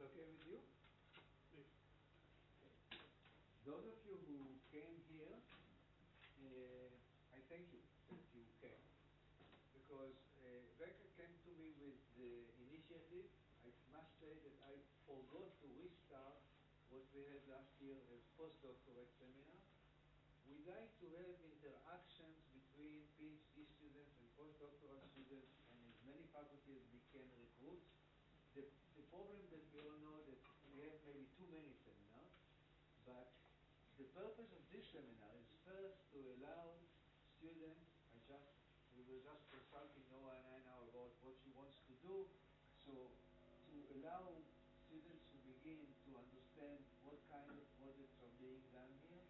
okay with you? Please. Those of you who came here, I thank you that you came. Because Becca came to me with the initiative. I must say that I forgot to restart what we had last year as postdoctorate seminar. We like to have interactions between PhD students and postdoctoral students and as many faculty as we can recruit. The problem that we all know that we have maybe too many seminars, but the purpose of this seminar is first to allow students, we were just consulting Noah and I now about what she wants to do, so to allow students to begin to understand what kind of projects are being done here.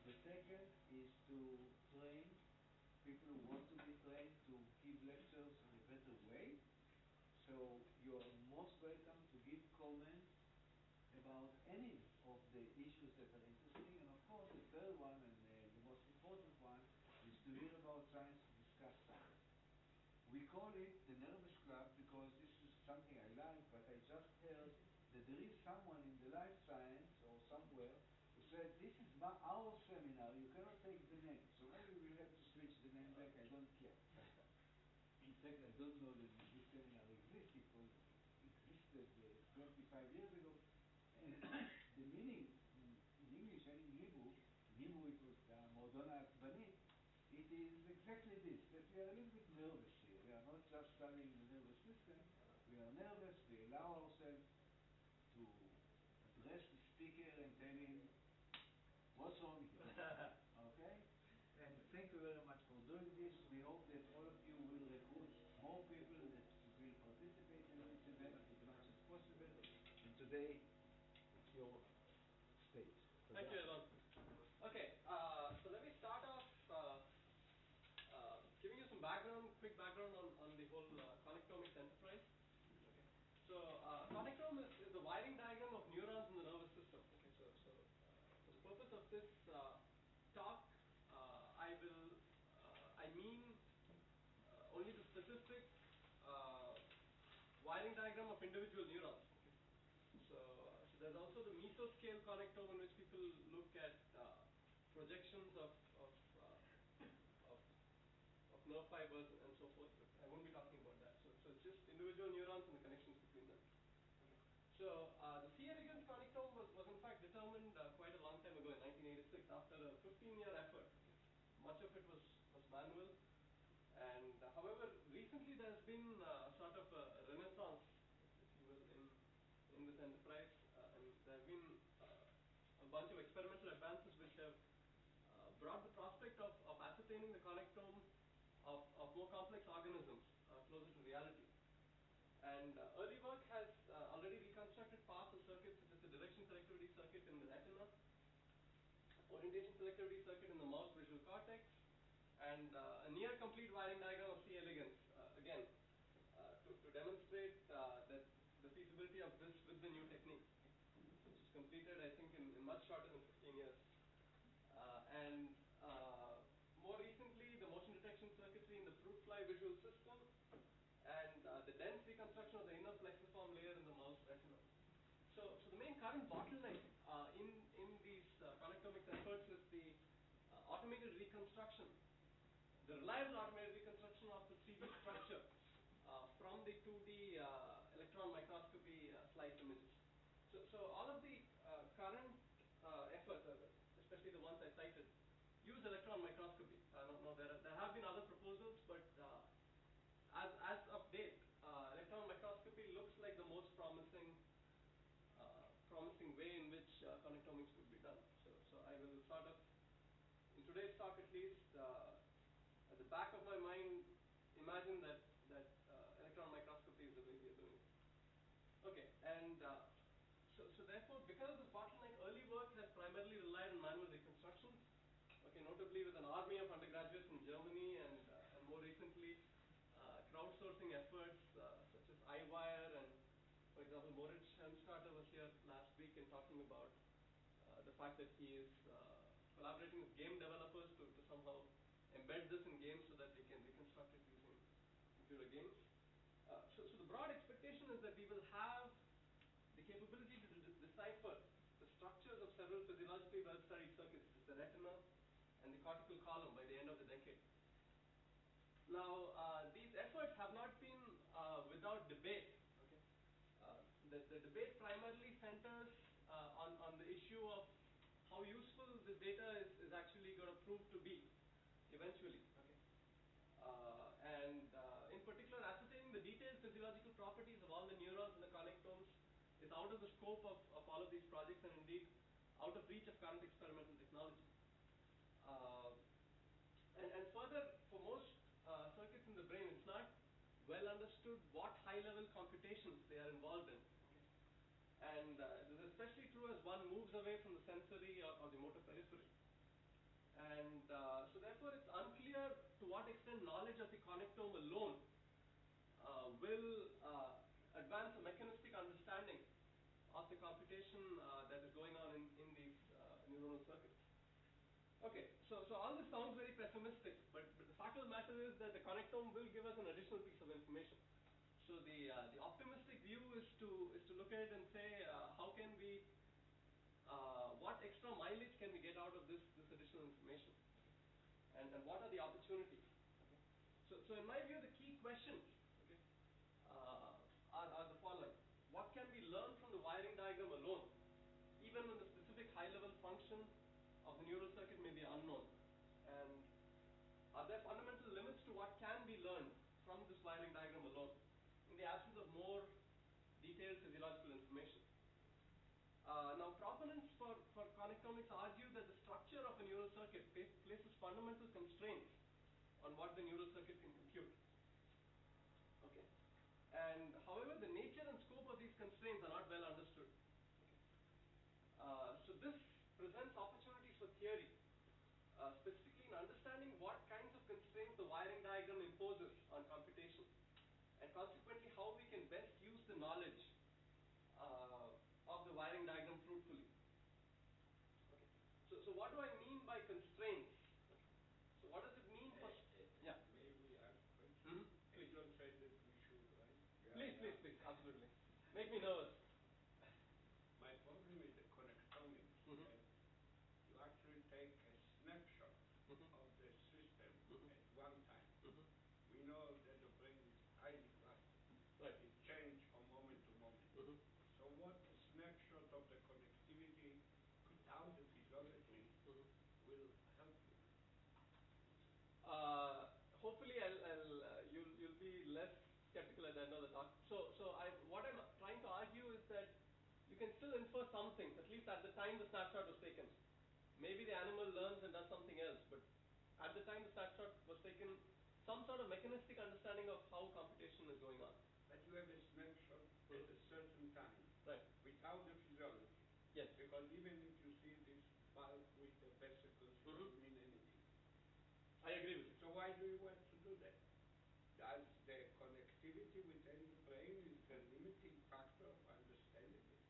The second is to train people who want to be trained to give lectures in a better way. So you are most welcome to give comments about any of the issues that are interesting. And of course, the third one and the most important one is to hear about science, to discuss science. We call it the Nervous Club because this is something I like, but I just heard that there is someone in the life science or somewhere who said, this is our seminar, you cannot take the name. So maybe we have to switch the name back, I don't care. In fact, I don't know that this seminar exists. It existed 25 years ago. And the meaning in English and in Hebrew it was Modona Atzbanit. It is exactly this, that we are a little bit nervous here. We are not just studying the nervous system. We are nervous. We allow ourselves to address the speaker and tell him what's wrong here. Okay? And thank you very much for doing this. We hope that all of you will recruit more people that will participate in this event as much as possible. And today, it's your stage. Thank you, Elon. Okay, so let me start off giving you some quick background on the whole connectomics enterprise. Okay. So connectome is the wiring diagram of neurons in the nervous system. Okay, so for the purpose of this talk, I mean only the specific wiring diagram of individual neurons. Okay. So there's also the mesoscale connectome in which people look at projections of nerve fibers and so forth. But I won't be talking about that. So it's just individual neurons and the connections between them. Okay. So the C. elegans connectome was in fact determined quite a long time ago in 1986 after a 15-year effort. Okay. Much of it was manual. And however, recently there's been sort of a renaissance, if you will, in this enterprise, and there have been a bunch of experimental advances which have brought the prospect of ascertaining the connectome of more complex organisms closer to reality. And early work has already reconstructed parts of circuits such as the direction selectivity circuit in the retina, orientation selectivity circuit in the mouse visual cortex, and a near complete wiring diagram of C. elegans, again, to demonstrate that the feasibility of this with the new technique, which is completed, I think, in much shorter than 15 years. And more recently, the motion detection circuitry in the fruit fly visual system, and the dense reconstruction of the inner plexiform layer in the mouse retina. So the main current bottleneck in these connectomics efforts is the automated reconstruction, the reliable automated reconstruction of the 3D structure from the 2D electron microscopy slice images. So all of the current efforts, especially the ones I cited, use electron microscopy. No, there have been other proposals, but as of date, electron microscopy looks like the most promising way in which connectomics could be done. So I will sort of, in today's talk at least, at the back of my mind, imagine that electron microscopy is the way we are doing it. Okay, and so therefore, because of this bottleneck, early work has primarily relied on manual reconstructions. Okay, notably with an army of undergraduates in Germany and more recently crowdsourcing efforts such as iWire, and for example Moritz Helmstarter was here last week and talking about the fact that he is collaborating with game developers to somehow embed this in games so that they can reconstruct it using computer games. So the broad expectation is that we will have the capability to decipher the structures of several physiologically well-studied circuits, which is the retina and the cortical column, by the end of the decade. Now, these efforts have not been without debate. Okay, the debate primarily centers on the issue of how useful this data is actually going to prove to be eventually. Okay, and in particular, ascertaining the detailed physiological properties of all the neurons and the connectomes is out of the scope of all of these projects, and indeed out of reach of current experimental technology. And further, for most circuits in the brain, it's not well understood what high-level computations they are involved in. Okay? And this is especially true as one moves away from the sensory or the motor periphery. And so therefore, it's unclear to what extent knowledge of the connectome alone will advance a mechanistic understanding of the computation that is going on in these neuronal circuits. Okay, so all this sounds very pessimistic, but the fact of the matter is that the connectome will give us an additional piece of information. So the optimistic view is to look at it and say how can we, what extra mileage can we get out of this additional information, and what are the opportunities? Okay. So in my view, the key questions, okay, are the following: what can we learn from the wiring diagram alone, even when the specific high-level function of the neural circuit may be unknown? And are there fundamental limits to what can be learned from this wiring diagram alone in the absence of more detailed physiological information? Now, proponents for connectomics argue that the structure of a neural circuit places fundamental constraints on what the neural circuit can compute. Okay. And however, the nature and scope of these constraints are not well understood. Okay. So this presents opportunities for theory, specifically in understanding what kinds of constraints the wiring diagram imposes on computation, and consequently how we can best use the knowledge of the wiring diagram fruitfully. Okay. So what do I mean by constraints? Okay. So what does it mean for... Yeah. May we ask a question? Mm-hmm. Please don't say that we should, right? Please, absolutely. Make me nervous. My problem with the connectomics is that you actually take a snapshot of the system at one time. We know that the brain is highly plastic. Right. It changes from moment to moment. So what a snapshot of the connectivity without the physiology will help you? Hopefully, you'll be less skeptical at the end of the talk. So what I'm trying to argue is that you can still infer some things, at least at the time the snapshot was taken. Maybe the animal learns and does something else, but at the time the snapshot was taken, some sort of mechanistic understanding of how computation is going on. But you have a snapshot at a certain time, right, without the physiology. Yes. Because even if you see this bulk with the vesicles, it doesn't mean anything. I agree with you. So why do you want to do that? Does the connectivity within the brain is the limiting factor of understanding it?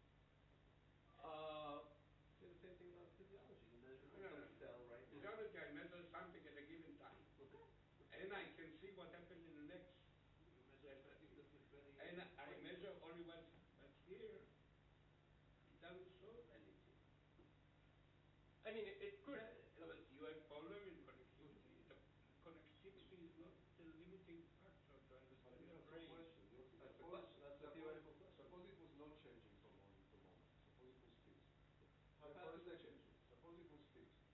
Say the same thing about physiology. You measure No. cell, right? Physiology, I measure something at a given time. Okay. And I can see what happened in the next. You measure something that is very... And I measure only once, but here, it doesn't solve anything. I mean, it could. You have problem in connectivity. The connectivity is not the limiting factor to understand the brain. That's the question. That's the theoretical question. Suppose it was not changing from moment to moment. Suppose it was fixed. How fast is it changing? Suppose it was fixed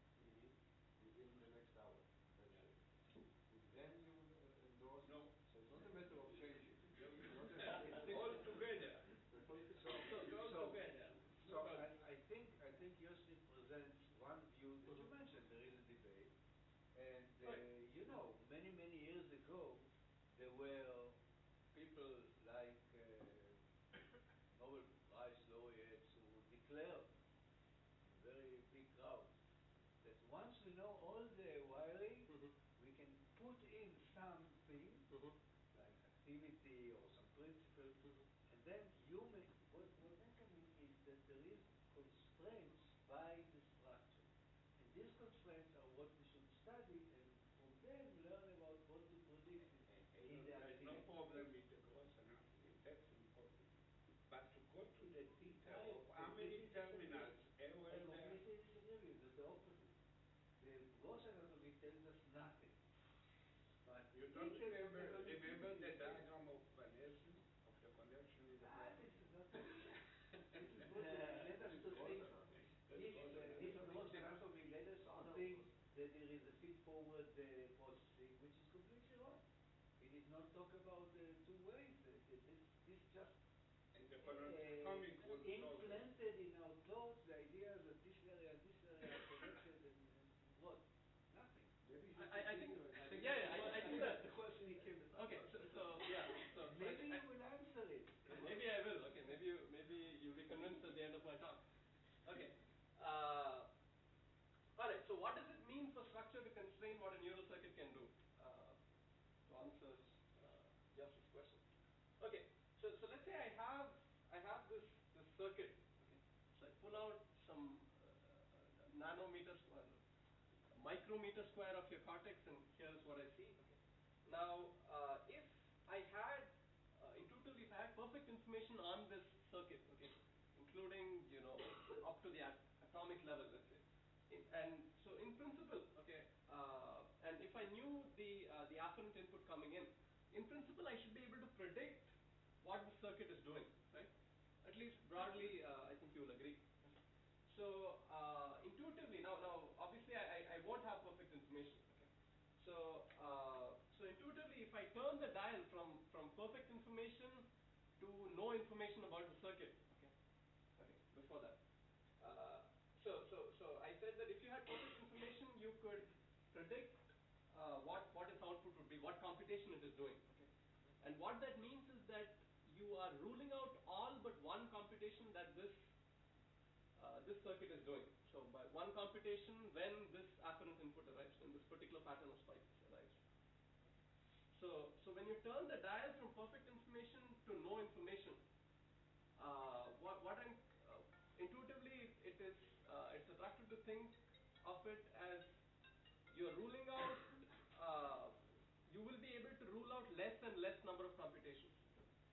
within the next hour. Let's say. Then you would endorse. No. So it's not a matter of changing. All together. So I think Yossi presents one view that you mentioned. There is a debate, and many years ago, there were people like Nobel Prize laureates who declared in very big crowds that once we know all the wiring, we can put in something like activity or some principle, and then what happening is that there is constraints by the structure, and these constraints are what we should study, and from them learn about what to predict in the There's no activity. problem with the gross anatomy. That's important. But to go to the details don't think that remember the the connectivity- diagram of Van Helsen, of the connection in the brain? This is not, this is what led us to think, this approach led us to think that there is a feed-forward processing, which is completely wrong. It did not talk about two ways. This just And the connectomic will solve it. implanted in our thoughts the idea that this area and this area are connected and what? Nothing. Maybe you should I think, continue. I think that, The question he came to talk okay, about. so Maybe you will answer it. maybe I will, okay, maybe you'll be convinced at the end of my talk. Okay, alright, so what does it mean for structure to constrain what a neural circuit can do? To answer Yosef's question. Okay, so let's say I have this circuit, okay, so I pull out some nanometer square, micrometer square of your cortex, and here's what I see. Okay. Now, if I had intuitively, if I had perfect information on this circuit, okay, including up to the atomic level, let's say, and so in principle, okay, and if I knew the afferent input coming in principle, I should be able to predict what the circuit is doing, right? At least broadly, I think you will agree. So intuitively, now obviously I won't have perfect information. Okay, so intuitively, if I turn the dial from perfect information to no information about the circuit, okay, before that. So I said that if you had perfect information, you could predict what its output would be, what computation it is doing. Okay, and what that means is that you are ruling out all but one computation that this circuit is doing. So by one computation, when this afferent input arrives, when this particular pattern of spikes arrives. So when you turn the dial from perfect information to no information, what I'm intuitively it's attractive to think of it as you're ruling out. You will be able to rule out less and less number of computations.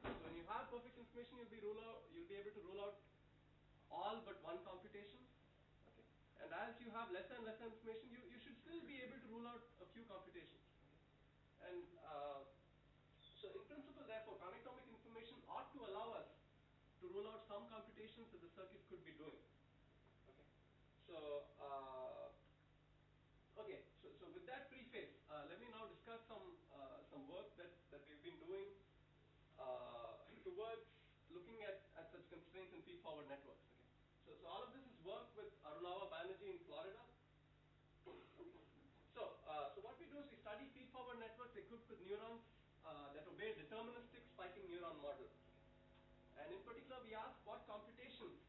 So when you have perfect information, you'll be able to rule out all but one computation. Okay, and as you have lesser and lesser information, you should still be able to rule out a few computations. Okay, and so in principle, therefore, connectomic information ought to allow us to rule out some computations that the circuit could be doing. Okay, so so with that preface, let me now discuss some work that we've been doing towards looking at such constraints in feed-forward networks. Okay, so all of this is work with Arulava Banerjee in Florida. So what we do is we study feed-forward networks equipped with neurons that obey deterministic spiking neuron model. And in particular, we ask what computations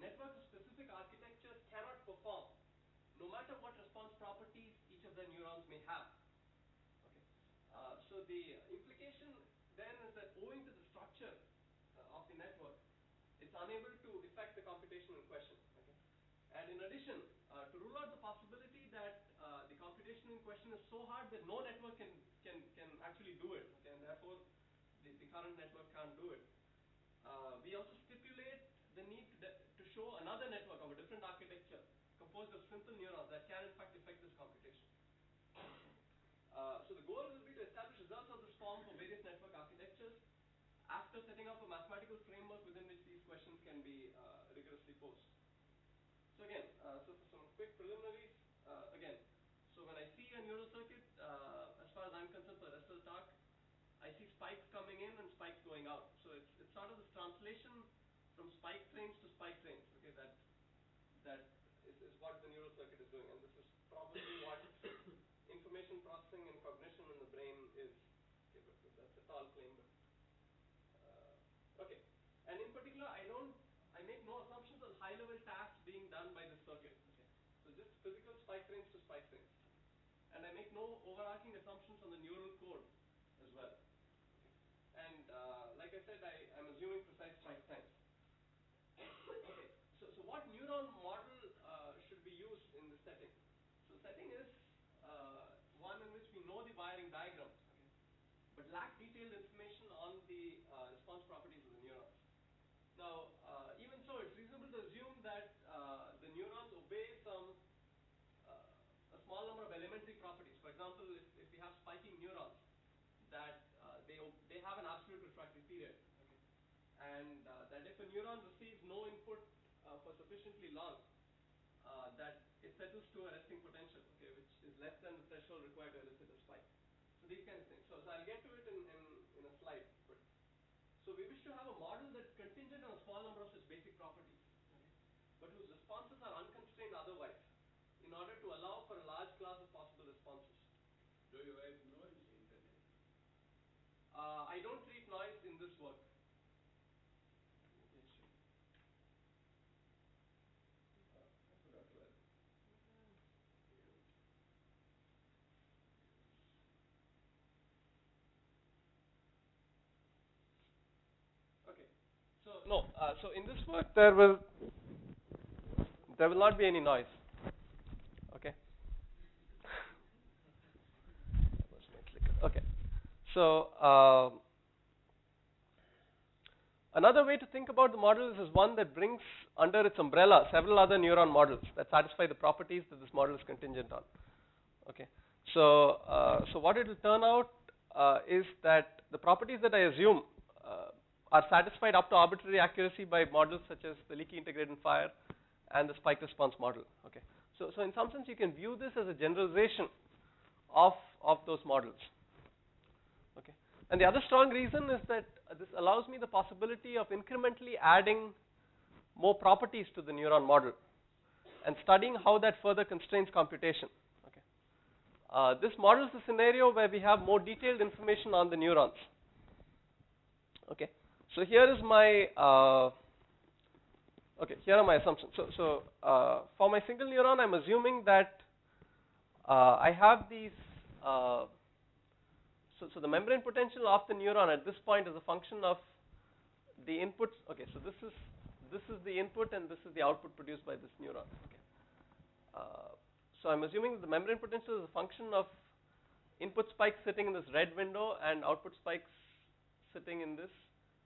networks of specific architectures cannot perform, no matter what response properties each of the neurons may have. Okay, so the implication then is that owing to the structure of the network, it's unable to effect the computation in question. Okay, and in addition, to rule out the possibility that the computation in question is so hard that no network can actually do it, okay, and therefore the current network can't do it. We also stipulate the need to show another network of a different architecture composed of simple neurons that can in fact effect this computation. So the goal will be to establish results of this form for various network architectures after setting up a mathematical framework within which these questions can be rigorously posed. So again, so for some quick preliminaries, again, so when I see a neural circuit, as far as I'm concerned for the rest of the talk, I see spikes coming in and spikes going out. So it's sort of this translation from spike trains to spike trains. Okay, that is what the neural circuit is doing, and this is probably what information processing and cognition in the brain is. Okay, but that's a tall claim. But okay, and in particular, I make no assumptions on high-level tasks being done by the circuit. Okay, so just physical spike trains to spike trains, and I make no overarching assumptions on the neural code as well. And like I said, I'm assuming precise spike times. Okay, so what neuron model should be used in this setting? So the setting is one in which we know the wiring diagram, okay, but lack detailed information on the response properties of the neurons. Now, even so, it's reasonable to assume that the neurons obey a small number of elementary properties. For example, if we have spiking neurons, and that if a neuron receives no input for sufficiently long, that it settles to a resting potential, okay, which is less than the threshold required to elicit a spike. So these kinds of things. So I'll get to it in a slide. But so we wish to have a model that's contingent on a small number of such basic properties, okay, but whose responses are unconstrained otherwise, in order to allow for a large class of possible responses. Do you have noise in the net? I don't treat noise in this work. Okay, so no, so in this work there will not be any noise. Okay. Okay. So another way to think about the models is one that brings under its umbrella several other neuron models that satisfy the properties that this model is contingent on. Okay. So so what it will turn out is that the properties that I assume are satisfied up to arbitrary accuracy by models such as the leaky integrated fire and the spike response model. Okay. So in some sense you can view this as a generalization of those models. Okay. And the other strong reason is that this allows me the possibility of incrementally adding more properties to the neuron model and studying how that further constrains computation. Okay. This models a scenario where we have more detailed information on the neurons. Okay. So here is my okay. Here are my assumptions. So for my single neuron, I'm assuming that I have these. So the membrane potential of the neuron at this point is a function of the inputs. Okay, so this is the input and this is the output produced by this neuron. Okay. So I'm assuming that the membrane potential is a function of input spikes sitting in this red window and output spikes sitting in this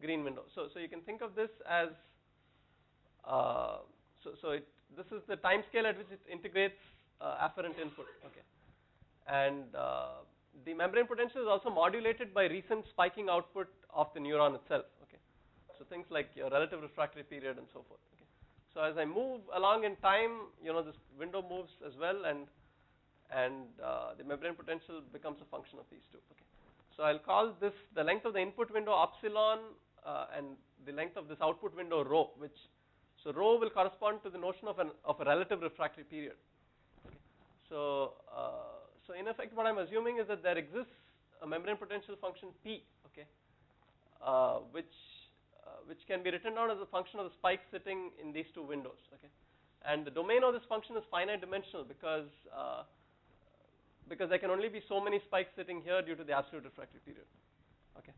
green window. So you can think of this as this is the time scale at which it integrates afferent input. Okay, and the membrane potential is also modulated by recent spiking output of the neuron itself. Okay, so things like your relative refractory period and so forth. Okay, so as I move along in time, this window moves as well, and the membrane potential becomes a function of these two. Okay, so I'll call this the length of the input window epsilon, and the length of this output window rho, so rho will correspond to the notion of a relative refractory period. Okay, so in effect, what I'm assuming is that there exists a membrane potential function P, okay, which can be written down as a function of the spike sitting in these two windows, okay, and the domain of this function is finite dimensional because there can only be so many spikes sitting here due to the absolute refractory period, okay.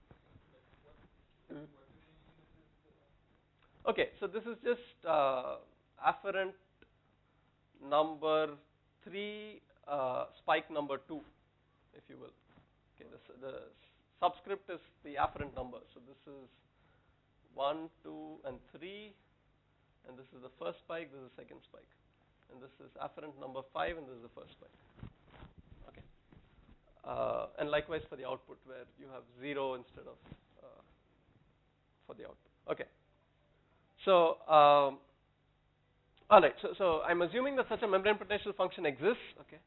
Okay, so this is just afferent number 3. Spike number 2, if you will. Okay, the subscript is the afferent number. So this is 1, 2, and 3, and this is the first spike. This is the second spike, and this is afferent number 5, and this is the first spike. Okay, and likewise for the output, where you have 0 instead of for the output. Okay, so all right. So I'm assuming that such a membrane potential function exists. Okay.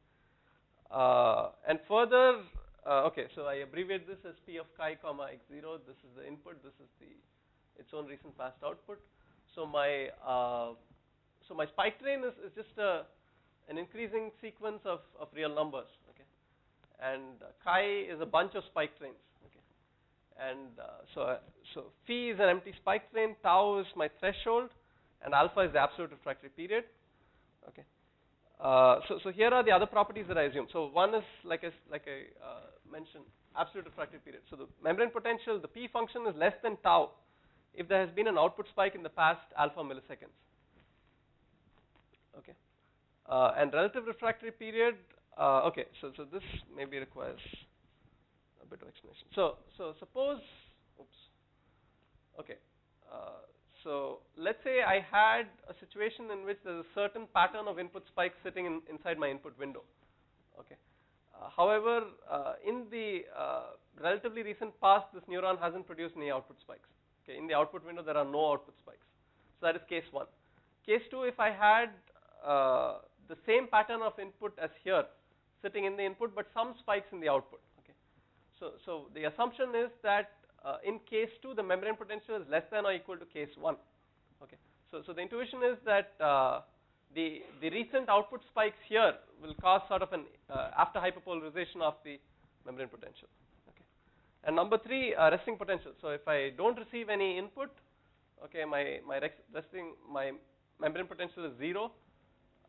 And further, okay, so I abbreviate this as P of chi comma x0. This is the input. This is its own recent past output. So my spike train is just an increasing sequence of real numbers. Okay, and chi is a bunch of spike trains. Okay, and so phi is an empty spike train. Tau is my threshold, and alpha is the absolute refractory period. Okay. So here are the other properties that I assume. So one is like I mentioned, absolute refractory period. So the membrane potential, the P function is less than tau if there has been an output spike in the past alpha milliseconds. Okay, and relative refractory period. Okay, so this maybe requires a bit of explanation. So suppose, oops. Okay. So let's say I had a situation in which there's a certain pattern of input spikes sitting inside my input window. Okay. However, in the relatively recent past, this neuron hasn't produced any output spikes. Okay, in the output window there are no output spikes. So that is case 1. Case 2, if I had the same pattern of input as here, sitting in the input, but some spikes in the output. Okay, so the assumption is that in case 2 the membrane potential is less than or equal to case 1. Okay, so the intuition is that the recent output spikes here will cause sort of an after hyperpolarization of the membrane potential. Okay, and number 3, resting potential. So if I don't receive any input, okay, my membrane potential is 0,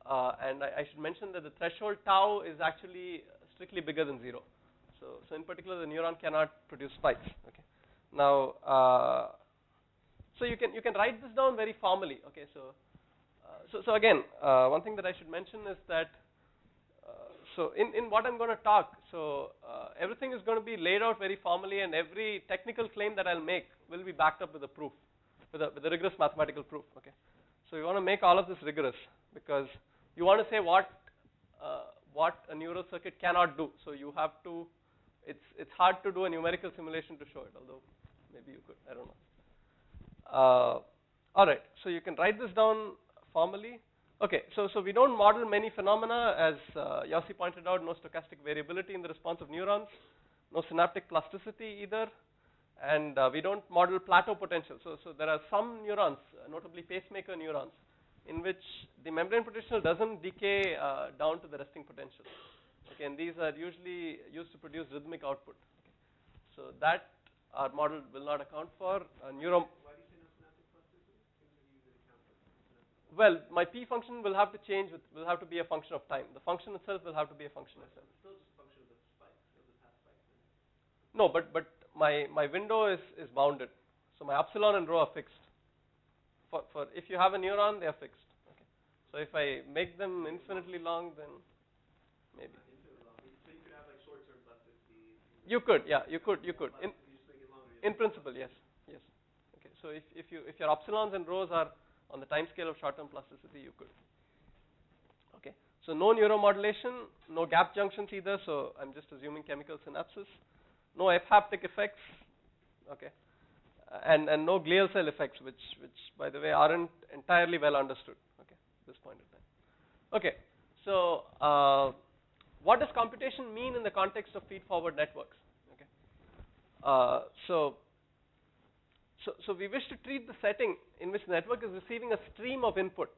and I should mention that the threshold tau is actually strictly bigger than 0. So in particular, the neuron cannot produce spikes. Okay, now so you can write this down very formally. Okay, so again, one thing that I should mention is that so in what I'm going to talk, so everything is going to be laid out very formally, and every technical claim that I'll make will be backed up with a proof, with a rigorous mathematical proof. Okay, so you want to make all of this rigorous because you want to say what a neural circuit cannot do. So you have to. It's hard to do a numerical simulation to show it, although maybe you could. I don't know. All right, so you can write this down formally. Okay, so we don't model many phenomena, as Yossi pointed out. No stochastic variability in the response of neurons, no synaptic plasticity either, and we don't model plateau potential. So there are some neurons, notably pacemaker neurons, in which the membrane potential doesn't decay down to the resting potential. Okay, and these are usually used to produce rhythmic output. Okay, so that our model will not account for. Why do you say no synaptic plasticity? Seems like you usually account for synaptic. Well, my P function will have to change. Will have to be a function of time. The function itself will have to be a function of time. It's still just a function of the spikes, of the past spikes. Then. No, but my window is bounded. So my epsilon and rho are fixed. For if you have a neuron, they are fixed. Okay. So if I make them infinitely long, then maybe. Infinitely long. So you could have like short term plasticity. You could, yeah, you could. You just make it longer. In principle, yes. Okay. So if your epsilons and rhos are on the time scale of short-term plasticity, you could. Okay. So no neuromodulation, no gap junctions either. So I'm just assuming chemical synapses. No F-haptic effects. Okay. And no glial cell effects, which by the way aren't entirely well understood. Okay. At this point in time. Okay. So what does computation mean in the context of feed-forward networks? Okay. So we wish to treat the setting in which the network is receiving a stream of input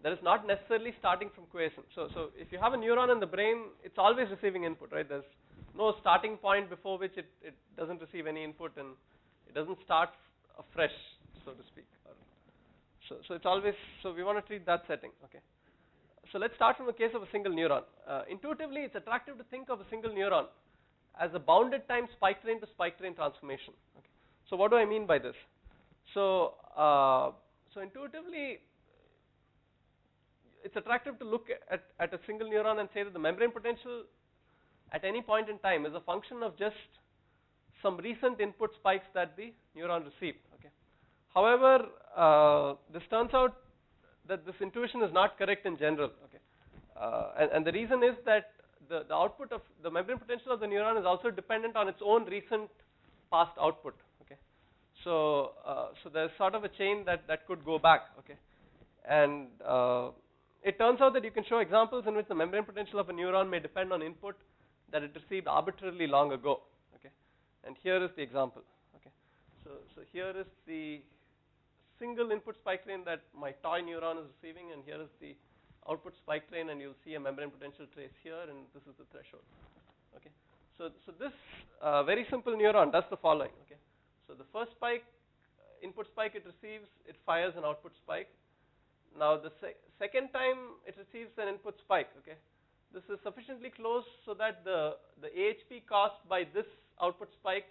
that is not necessarily starting from quiescent. So if you have a neuron in the brain, it's always receiving input, right? There's no starting point before which it doesn't receive any input, and it doesn't start afresh, so to speak. So it's always, so we want to treat that setting. Okay. So let's start from the case of a single neuron. Intuitively, it's attractive to think of a single neuron as a bounded time spike train to spike train transformation. Okay. So what do I mean by this? So intuitively, it's attractive to look at a single neuron and say that the membrane potential at any point in time is a function of just some recent input spikes that the neuron received. Okay. However, this turns out that this intuition is not correct in general. Okay. And the reason is that the output of the membrane potential of the neuron is also dependent on its own recent past output. Okay. So there's sort of a chain that could go back. Okay. And it turns out that you can show examples in which the membrane potential of a neuron may depend on input that it received arbitrarily long ago. Okay. And here is the example. Okay. So here is the single input spike train that my toy neuron is receiving, and here is the output spike train, and you'll see a membrane potential trace here, and this is the threshold. Okay. So this very simple neuron does the following. Okay. So the first spike, input spike it receives, it fires an output spike. Now the second time it receives an input spike. Okay. This is sufficiently close so that the AHP caused by this output spike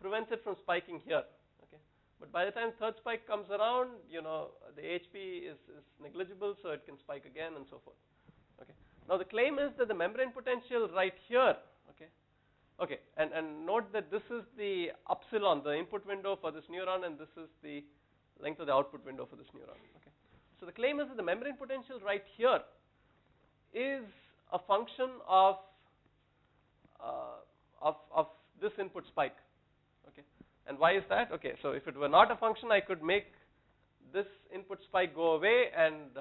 prevents it from spiking here. Okay. But by the time third spike comes around, the AHP is negligible, so it can spike again and so forth. Okay. Now the claim is that the membrane potential right here. Okay, and note that this is the epsilon, the input window for this neuron, and this is the length of the output window for this neuron. Okay, so the claim is that the membrane potential right here is a function of this input spike. Okay, And why is that? Okay, so if it were not a function, I could make this input spike go away, and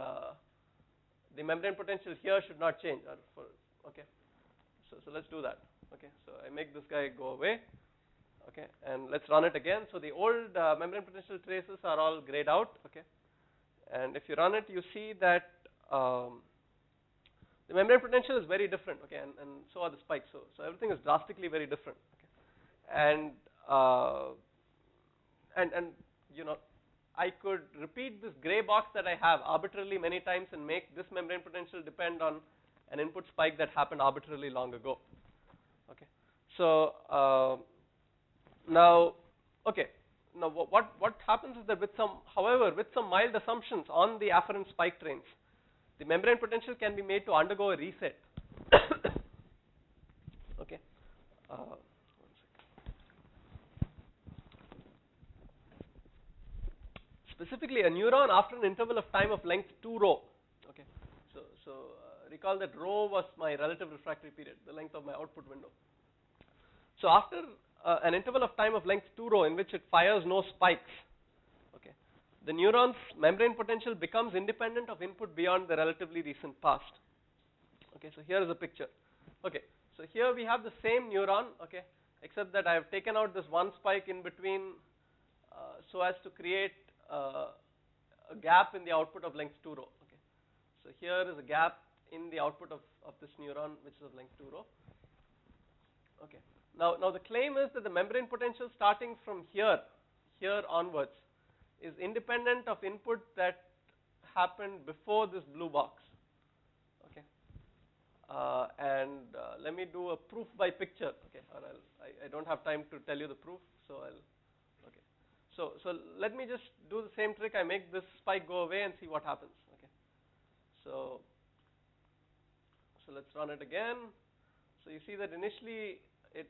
the membrane potential here should not change. Okay, so let's do that. Okay, so I make this guy go away. Okay, and let's run it again. So the old membrane potential traces are all grayed out. Okay, and if you run it, you see that the membrane potential is very different. Okay, and so are the spikes. So everything is drastically very different. Okay, and you know, I could repeat this gray box that I have arbitrarily many times and make this membrane potential depend on an input spike that happened arbitrarily long ago. Okay, so now what happens is that with some mild assumptions on the afferent spike trains, the membrane potential can be made to undergo a reset. Okay. One second. Specifically, a neuron after an interval of time of length 2 rho. Okay. So recall that rho was my relative refractory period, the length of my output window. So after an interval of time of length 2 rho in which it fires no spikes, okay, the neuron's membrane potential becomes independent of input beyond the relatively recent past. Okay, so here is a picture. Okay, so here we have the same neuron, okay, except that I have taken out this one spike in between so as to create a gap in the output of length 2 rho. Okay, so here is a gap in the output of this neuron which is of length 2 rho. Okay. Now the claim is that the membrane potential starting from here onwards is independent of input that happened before this blue box. Okay, and let me do a proof by picture. Okay, or I don't have time to tell you the proof, so okay. So let me just do the same trick. I make this spike go away and see what happens. Okay, so let's run it again. So you see that initially it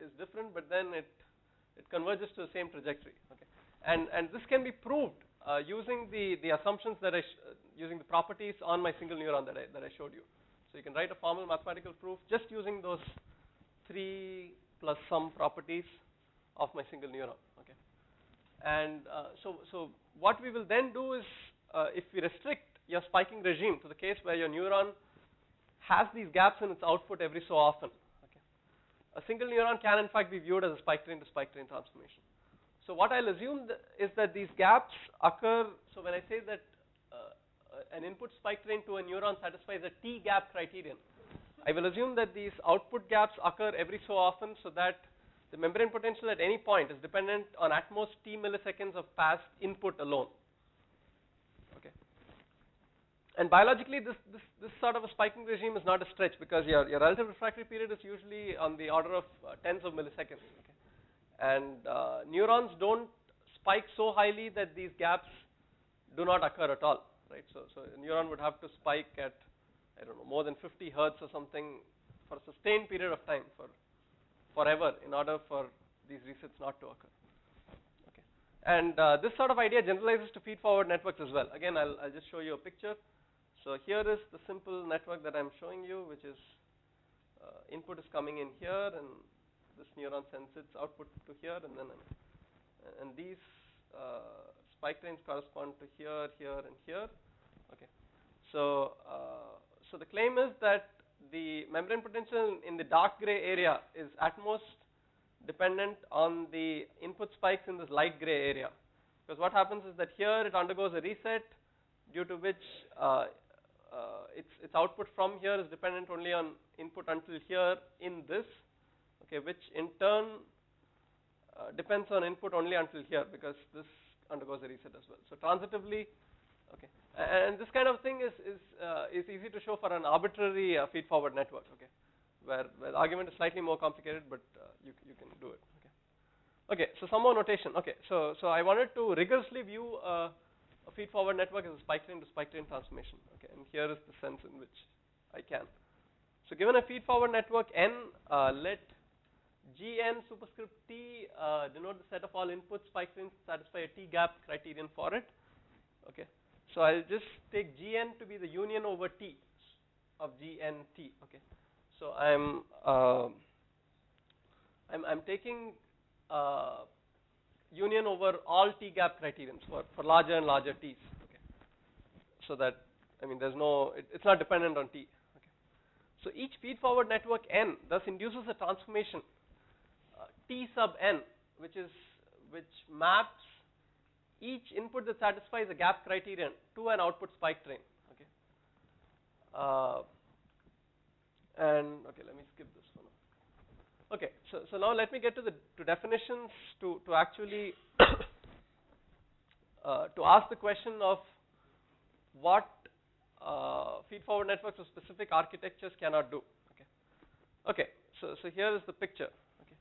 is different, but then it converges to the same trajectory. Okay, and this can be proved using the assumptions that using the properties on my single neuron that I showed you. So you can write a formal mathematical proof just using those 3 plus some properties of my single neuron. Okay, and so what we will then do is if we restrict your spiking regime to the case where your neuron has these gaps in its output every so often. Okay, a single neuron can in fact be viewed as a spike train to spike train transformation. So what I'll assume is that these gaps occur. So when I say that an input spike train to a neuron satisfies a T gap criterion, I will assume that these output gaps occur every so often, so that the membrane potential at any point is dependent on at most T milliseconds of past input alone. Okay. And biologically, this sort of a spiking regime is not a stretch because your relative refractory period is usually on the order of tens of milliseconds. Okay? And neurons don't spike so highly that these gaps do not occur at all, right? So a neuron would have to spike at, I don't know, more than 50 hertz or something for a sustained period of time, forever, in order for these resets not to occur. Okay. And this sort of idea generalizes to feed-forward networks as well. Again, I'll just show you a picture. So here is the simple network that I'm showing you, which is input is coming in here, and this neuron sends its output to here, and then and these spike trains correspond to here, here, and here. Okay. So so the claim is that the membrane potential in the dark gray area is at most dependent on the input spikes in this light gray area, because what happens is that here it undergoes a reset, due to which its output from here is dependent only on input until here in this, okay, which in turn depends on input only until here, because this undergoes a reset as well. So transitively, okay, and this kind of thing is easy to show for an arbitrary feed-forward network, okay, where the argument is slightly more complicated, but you can do it. Okay. Okay. So some more notation. Okay. So I wanted to rigorously view a feed-forward network as a spike train to spike train transformation. Okay, and here is the sense in which I can. So given a feed-forward network N, let Gn superscript T denote the set of all input spike trains to satisfy a T gap criterion for it. Okay, so I'll just take Gn to be the union over T of Gnt. Okay, so I'm taking union over all T gap criterions for larger and larger T's. Okay. So that, I mean, there's no, it's not dependent on T. Okay. So each feed-forward network N thus induces a transformation T sub N, which maps each input that satisfies a gap criterion to an output spike train. Okay. And okay, let me skip this one. Okay, so now let me get to definitions to actually to ask the question of what feed-forward networks of specific architectures cannot do. Okay, so here is the picture. Okay,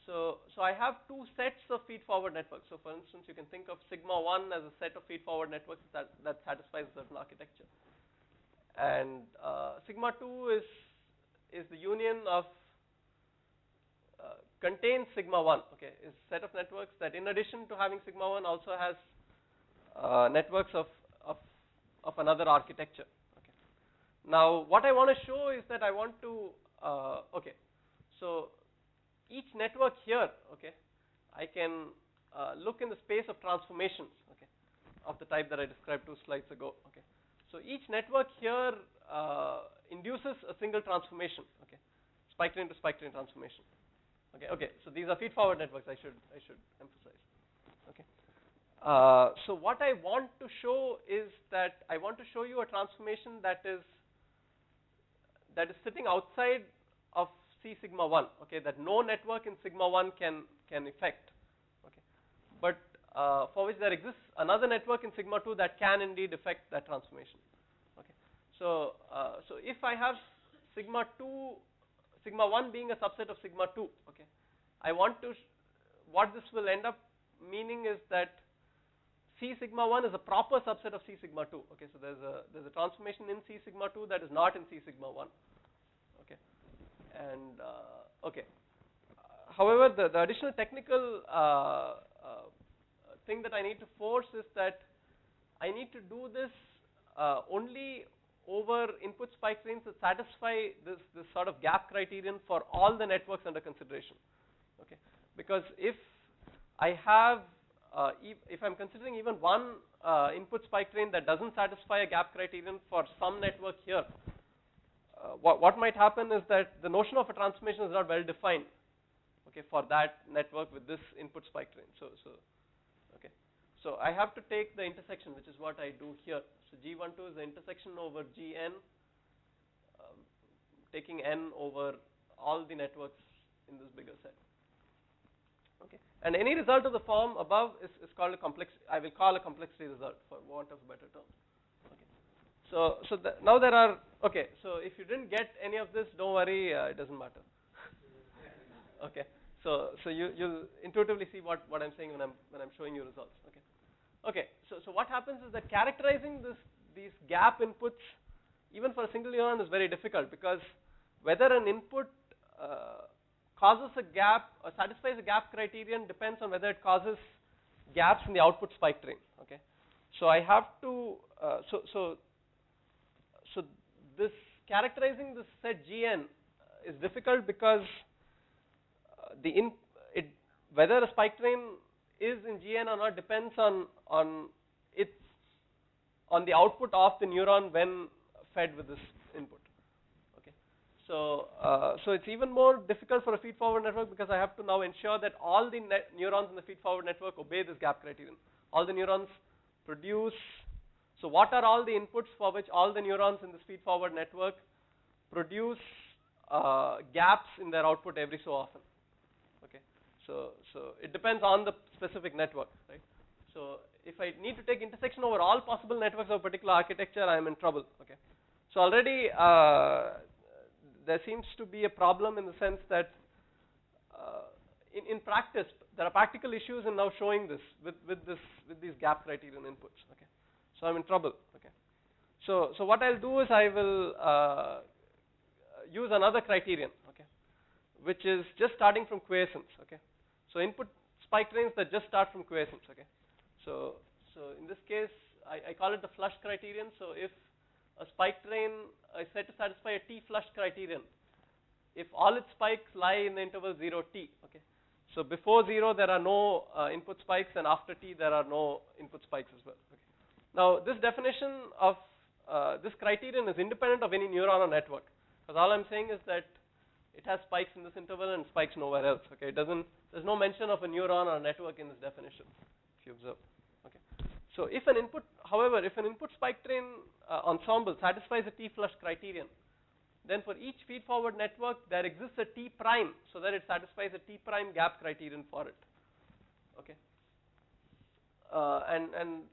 so I have two sets of feed-forward networks. So for instance, you can think of sigma 1 as a set of feed-forward networks that satisfies a certain architecture, and sigma 2 is the union of contains sigma 1, okay, is a set of networks that in addition to having sigma 1 also has networks of another architecture. Okay. Now what I want to show is that I want to, okay, so each network here, okay, I can look in the space of transformations, okay, of the type that I described 2 slides ago. Okay. So each network here induces a single transformation, okay, spike train to spike train transformation. Okay, so these are feed-forward networks. I should emphasize. Okay, so what I want to show is that I want to show you a transformation that is sitting outside of C sigma 1. Okay, that no network in sigma 1 can effect. Okay, but for which there exists another network in sigma 2 that can indeed effect that transformation. Okay, so if I have sigma 1 being a subset of sigma 2, okay, I want to, what this will end up meaning is that C sigma 1 is a proper subset of C sigma 2, okay, so there's a transformation in C sigma 2 that is not in C sigma 1, okay, and, okay, however, the additional technical thing that I need to force is that I need to do this only over input spike trains that satisfy this sort of gap criterion for all the networks under consideration. Okay, because if I have, if I'm considering even one input spike train that doesn't satisfy a gap criterion for some network here, what might happen is that the notion of a transformation is not well defined. Okay, for that network with this input spike train. Okay. So I have to take the intersection, which is what I do here. So G12 is the intersection over Gn, taking n over all the networks in this bigger set. Okay, and any result of the form above is called a complex. I will call a complexity result for want of a better term. Okay, so now there are, okay. So if you didn't get any of this, don't worry, it doesn't matter. Okay, so you'll intuitively see what I'm saying when I'm showing you results. Okay. Okay, so what happens is that characterizing these gap inputs, even for a single neuron, is very difficult, because whether an input causes a gap or satisfies a gap criterion depends on whether it causes gaps in the output spike train. Okay, so I have to so this characterizing this set Gn is difficult because whether a spike train is in Gn or not depends on the output of the neuron when fed with this input. Okay, so it's even more difficult for a feed-forward network because I have to now ensure that all the neurons in the feed-forward network obey this gap criterion. All the neurons produce. So what are all the inputs for which all the neurons in this feed-forward network produce gaps in their output every so often? Okay, so it depends on the specific network, right? So if I need to take intersection over all possible networks of a particular architecture, I am in trouble. Okay, so already there seems to be a problem in the sense that in practice there are practical issues in now showing this with these gap criterion inputs. Okay, so I'm in trouble. Okay, so what I'll do is I will use another criterion. Okay, which is just starting from quiescence. Okay, so input spike trains that just start from quiescence. Okay, so in this case I call it the flush criterion. So if a spike train is said to satisfy a T flush criterion if all its spikes lie in the interval 0 T. Okay, So before 0 there are no input spikes, and after t there are no input spikes as well. Okay. Now this definition of this criterion is independent of any neuron or network, because all I'm saying is that it has spikes in this interval and spikes nowhere else. Okay, there's no mention of a neuron or a network in this definition, if you observe. Okay, so if an input spike train ensemble satisfies a T-flush criterion, then for each feed-forward network there exists a T prime, so that it satisfies a T prime gap criterion for it. Okay, and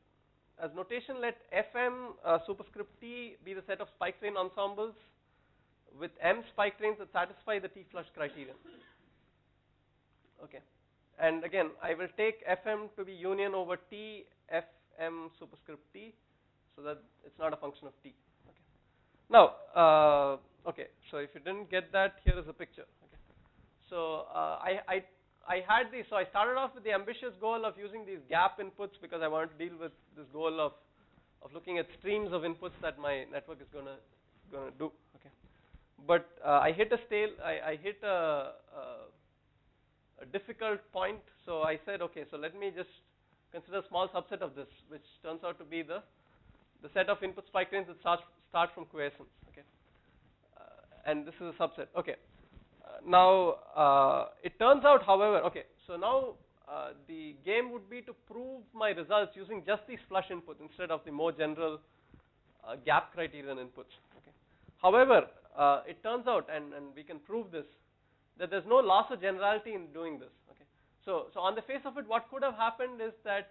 as notation, let Fm superscript T be the set of spike train ensembles with M spike trains that satisfy the T-flush criterion. Okay, and again I will take Fm to be union over T Fm superscript T, so that it's not a function of T. Okay. Now, okay, so if you didn't get that, here is a picture. Okay, so I had these. So I started off with the ambitious goal of using these gap inputs because I wanted to deal with this goal of looking at streams of inputs that my network is gonna do. Okay, but I hit a difficult point. So I said, okay, so let me just consider a small subset of this, which turns out to be the set of input spike trains that start from quiescence. Okay, and this is a subset. Okay. Now, it turns out, however, okay, so now the game would be to prove my results using just these flush inputs instead of the more general gap criterion inputs. Okay. However, it turns out, and we can prove this, that there's no loss of generality in doing this. Okay. So on the face of it, what could have happened is that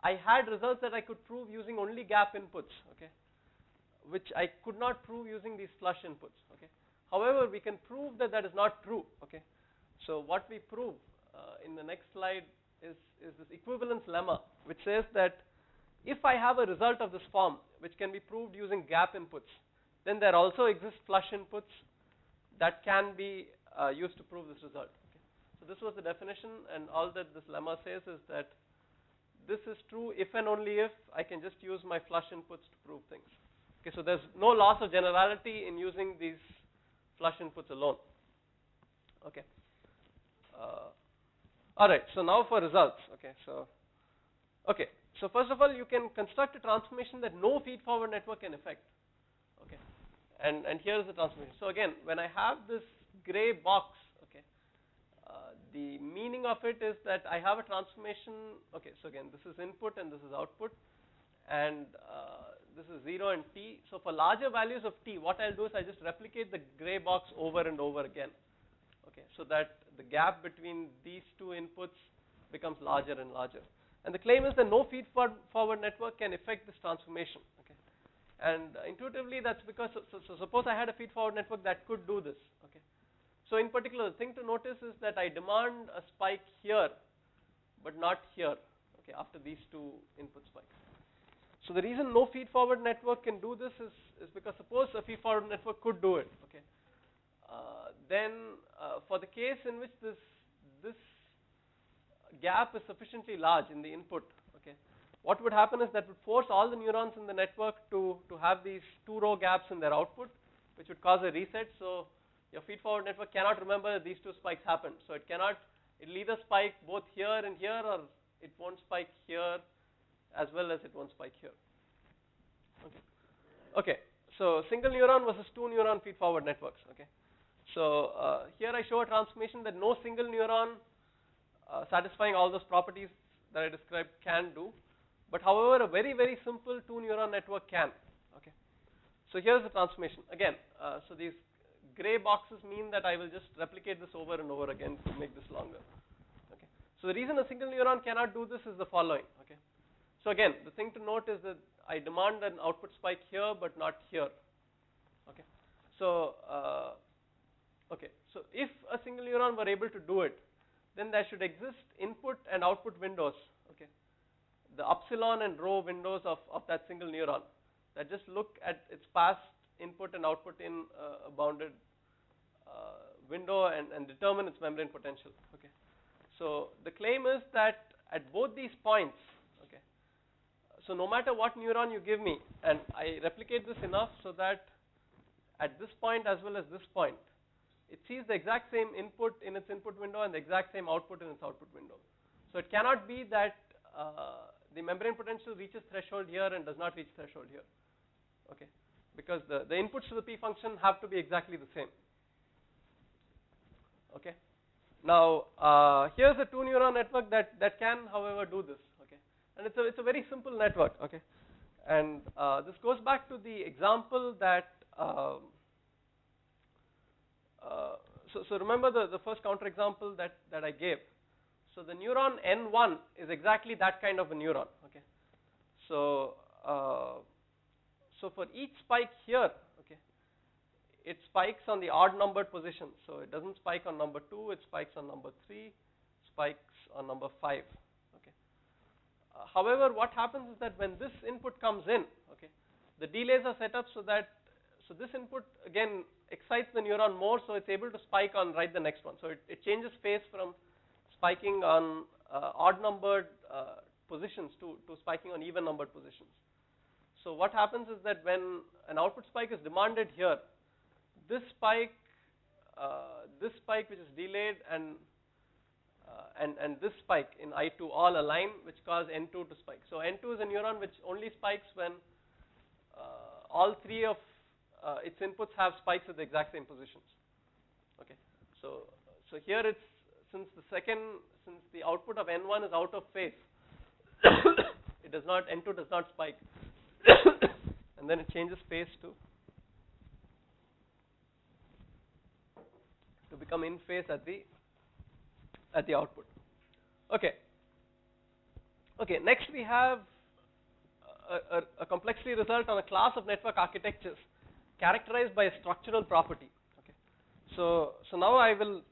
I had results that I could prove using only gap inputs, okay, which I could not prove using these flush inputs. Okay. However, we can prove that that is not true. Okay, so what we prove in the next slide is this equivalence lemma, which says that if I have a result of this form, which can be proved using gap inputs, then there also exist flush inputs that can be used to prove this result. Okay. So this was the definition, and all that this lemma says is that this is true if and only if I can just use my flush inputs to prove things. Okay, so there's no loss of generality in using these flush inputs alone. Okay. All right. So now for results. Okay. So first of all, you can construct a transformation that no feed-forward network can affect. Okay. And here is the transformation. So again, when I have this gray box, okay, the meaning of it is that I have a transformation. Okay. So again, this is input and this is output, and this is 0 and t. So for larger values of t, what I'll do is I just replicate the gray box over and over again. Okay, so that the gap between these two inputs becomes larger and larger. And the claim is that no feed-forward network can affect this transformation. Okay, and intuitively that's because so suppose I had a feed-forward network that could do this. Okay, so in particular, the thing to notice is that I demand a spike here, but not here. Okay, after these two input spikes. So the reason no feed-forward network can do this is because suppose a feed-forward network could do it. Okay, then for the case in which this gap is sufficiently large in the input, okay, what would happen is that would force all the neurons in the network to have these two-row gaps in their output, which would cause a reset. So your feed-forward network cannot remember that these two spikes happened. So it'll either spike both here and here, or it won't spike here as well as it won't spike here. Okay. Okay. So single neuron versus two neuron feed-forward networks. Okay. So here I show a transformation that no single neuron satisfying all those properties that I described can do, but however a very very simple two neuron network can. Okay. So here's the transformation again. So these gray boxes mean that I will just replicate this over and over again to make this longer. Okay. So the reason a single neuron cannot do this is the following. Okay. So again, the thing to note is that I demand an output spike here, but not here. Okay. So okay. So if a single neuron were able to do it, then there should exist input and output windows. Okay. The epsilon and rho windows of that single neuron that just look at its past input and output in a bounded window and determine its membrane potential. Okay. So the claim is that at both these points, so no matter what neuron you give me, and I replicate this enough so that at this point as well as this point, it sees the exact same input in its input window and the exact same output in its output window. So it cannot be that the membrane potential reaches threshold here and does not reach threshold here, okay? Because the inputs to the P function have to be exactly the same, okay? Now, here's a 2-neuron network that can, however, do this, okay? And it's a very simple network, okay? And this goes back to the example that, so remember the first counterexample that I gave. So the neuron N1 is exactly that kind of a neuron, okay? So, so for each spike here, okay, it spikes on the odd numbered position. So it doesn't spike on number 2, it spikes on number 3, spikes on number 5, okay? However, what happens is that when this input comes in, okay, the delays are set up so that, so this input again excites the neuron more, so it's able to spike on right the next one. So it changes phase from spiking on odd numbered positions to spiking on even numbered positions. So what happens is that when an output spike is demanded here, this spike which is delayed and this spike in I2 all align, which cause N2 to spike. So N2 is a neuron which only spikes when all three of its inputs have spikes at the exact same positions. Okay, so here it's since the output of N1 is out of phase, N2 does not spike, and then it changes phase to become in phase at the output. Okay. Okay. Next we have a complexity result on a class of network architectures characterized by a structural property. Okay. So now I will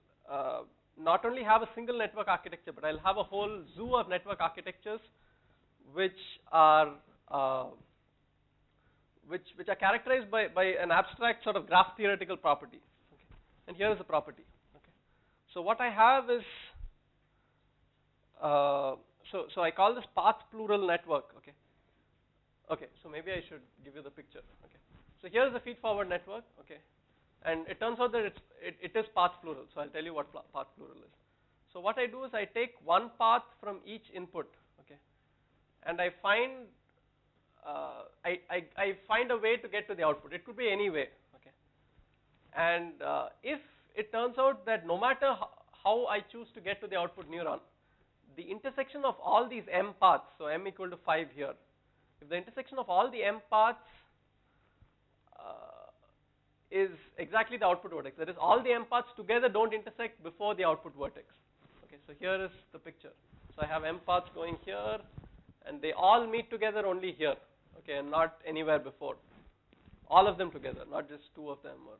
not only have a single network architecture, but I'll have a whole zoo of network architectures which are characterized by an abstract sort of graph theoretical property. Okay. And here is the property. Okay. So what I have is so I call this path plural network. Okay. Okay. So maybe I should give you the picture. Okay. So here is the feed forward network. Okay. And it turns out that it is path plural. So I'll tell you what path plural is. So what I do is I take one path from each input. Okay. And I find I find a way to get to the output. It could be any way. Okay. And if it turns out that no matter how I choose to get to the output neuron, the intersection of all these m paths, so m equal to 5 here, if the intersection of all the m paths is exactly the output vertex, that is, all the m paths together don't intersect before the output vertex. Okay, so here is the picture. So I have m paths going here, and they all meet together only here, okay, and not anywhere before. All of them together, not just two of them, or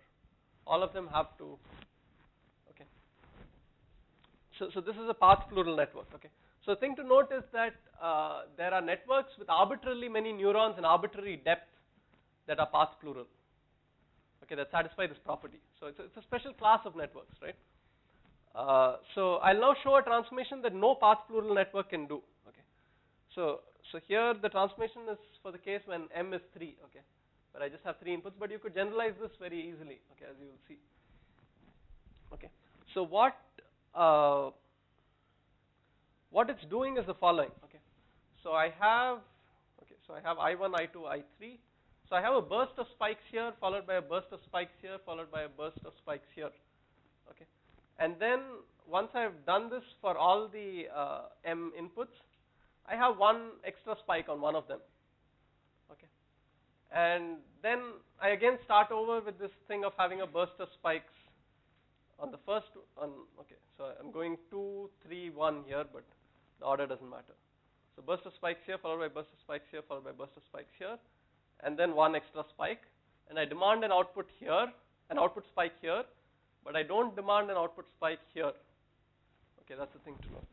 all of them have to. Okay. So this is a path plural network. Okay. So the thing to note is that there are networks with arbitrarily many neurons and arbitrary depth that are path plural. Okay, that satisfy this property. So it's a special class of networks, right? So I'll now show a transformation that no path plural network can do. Okay. So here the transformation is for the case when m is 3. Okay, but I just have 3 inputs. But you could generalize this very easily. Okay, as you will see. Okay. So what it's doing is the following. Okay. So I have I1, I2, I3. So I have a burst of spikes here, followed by a burst of spikes here, followed by a burst of spikes here. Okay. And then once I've done this for all the m inputs, I have one extra spike on one of them. Okay. And then I again start over with this thing of having a burst of spikes on the first one. Okay. So I'm going 2, 3, 1 here, but the order doesn't matter. So burst of spikes here, followed by burst of spikes here, followed by burst of spikes here, and then one extra spike. And I demand an output here, an output spike here, but I don't demand an output spike here. Okay, that's the thing to note.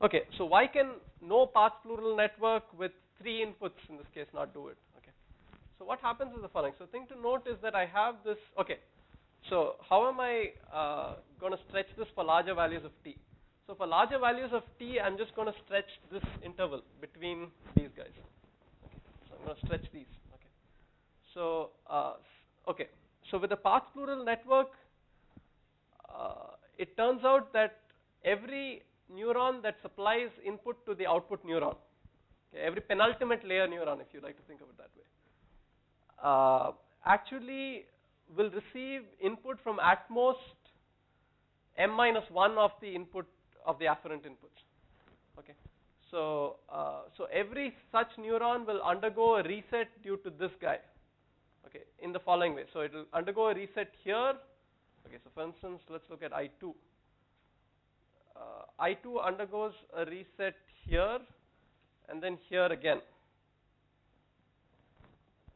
Okay, so why can no path plural network with 3 inputs in this case not do it? Okay, so what happens is the following. So the thing to note is that I have this. Okay, so how am I going to stretch this for larger values of t? So for larger values of t, I'm just going to stretch this interval between these guys. Okay, so I'm going to stretch these. Okay, so okay, so with the path plural network, it turns out that every neuron that supplies input to the output neuron, okay, every penultimate layer neuron, if you like to think of it that way, actually will receive input from at most m minus 1 of the input of the afferent inputs. Okay, so every such neuron will undergo a reset due to this guy. Okay, in the following way. So it will undergo a reset here. Okay, so for instance, let's look at I2. I2 undergoes a reset here and then here again.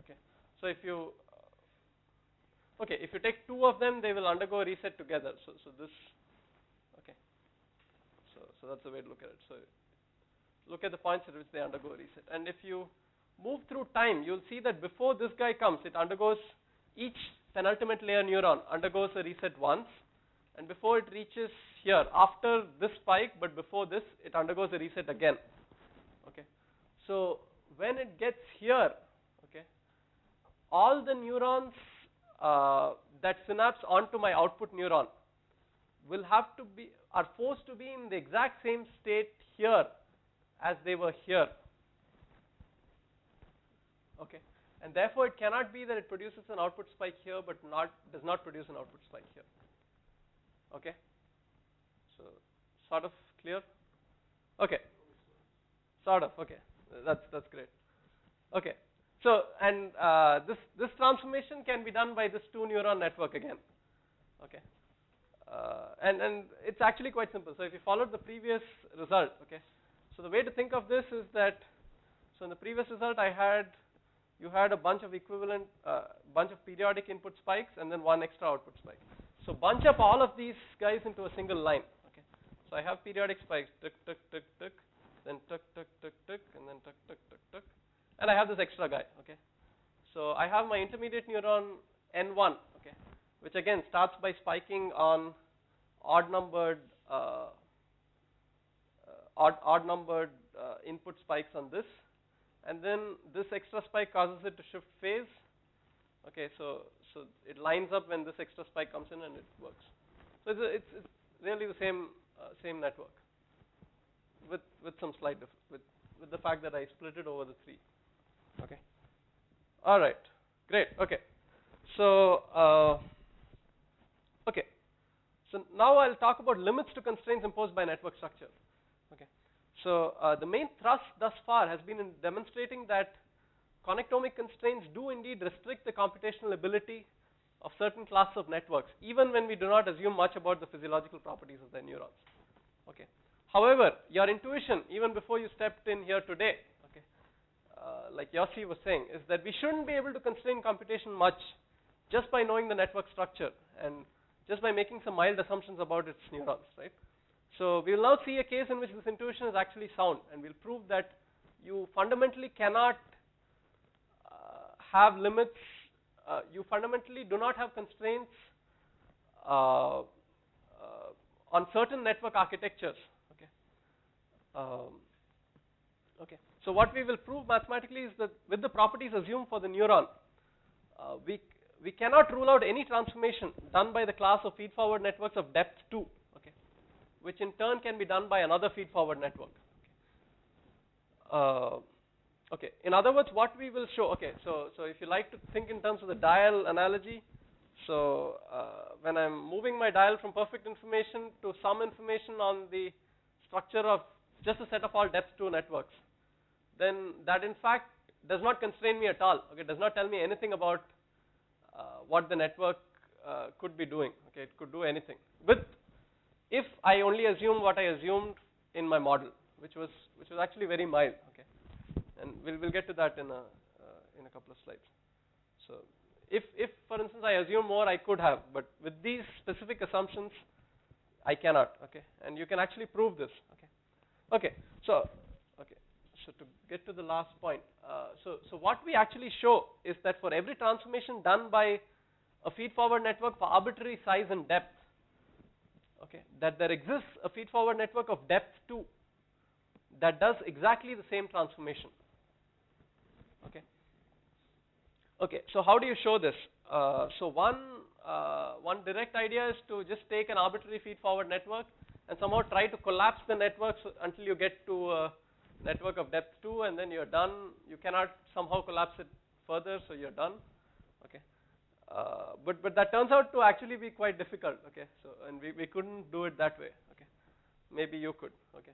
Okay, so if you take two of them, they will undergo a reset together. So this, okay, so that's the way to look at it. So look at the points at which they undergo a reset, and if you move through time, you'll see that before this guy comes, it undergoes, each penultimate layer neuron undergoes a reset once, and before it reaches here, after this spike, but before this, it undergoes a reset again. Okay, so when it gets here, okay, all the neurons that synapse onto my output neuron are forced to be in the exact same state here as they were here. Okay, and therefore it cannot be that it produces an output spike here, but does not produce an output spike here. Okay, so sort of clear. Okay, sort of. Okay, that's great. Okay, so and this transformation can be done by this 2-neuron network again. Okay, and it's actually quite simple. So if you followed the previous result, okay, so the way to think of this is that, so in the previous result you had a bunch of equivalent, bunch of periodic input spikes and then one extra output spike. So bunch up all of these guys into a single line. Okay, so I have periodic spikes, tick, tick, tick, tick, then tick, tick, tick, tick, and then tick, tick, tick, tick, and I have this extra guy. Okay, so I have my intermediate neuron N1. Okay, which again starts by spiking on odd-numbered input spikes on this, and then this extra spike causes it to shift phase. Okay, so it lines up when this extra spike comes in and it works. So it's really the same network with some slight with the fact that I split it over the 3. Okay. All right. Great. Okay. So okay. So now I'll talk about limits to constraints imposed by network structure. Okay. So the main thrust thus far has been in demonstrating that connectomic constraints do indeed restrict the computational ability of certain classes of networks, even when we do not assume much about the physiological properties of their neurons. Okay. However, your intuition, even before you stepped in here today, okay, like Yossi was saying, is that we shouldn't be able to constrain computation much just by knowing the network structure and just by making some mild assumptions about its neurons, right? So we will now see a case in which this intuition is actually sound, and we'll prove that you fundamentally cannot have limits. You fundamentally do not have constraints on certain network architectures. Okay. Okay. So what we will prove mathematically is that with the properties assumed for the neuron, we cannot rule out any transformation done by the class of feed-forward networks of depth 2, okay, which in turn can be done by another feed-forward network. Okay. Okay. In other words, what we will show. Okay. So if you like to think in terms of the dial analogy, so when I'm moving my dial from perfect information to some information on the structure of just a set of all depth 2 networks, then that in fact does not constrain me at all. Okay. It does not tell me anything about what the network could be doing. Okay, it could do anything. But if I only assume what I assumed in my model, which was actually very mild. Okay, and we'll get to that in a couple of slides. So if for instance I assume more, I could have, but with these specific assumptions, I cannot. Okay, and you can actually prove this. Okay, okay. So to get to the last point, so what we actually show is that for every transformation done by a feed-forward network for arbitrary size and depth, okay, that there exists a feed-forward network of depth 2 that does exactly the same transformation. Okay. Okay. So how do you show this? So one one direct idea is to just take an arbitrary feed-forward network and somehow try to collapse the networks until you get to a network of depth 2, and then you're done. You cannot somehow collapse it further, so you're done. Okay. But that turns out to actually be quite difficult. Okay. So and we couldn't do it that way. Okay. Maybe you could. Okay.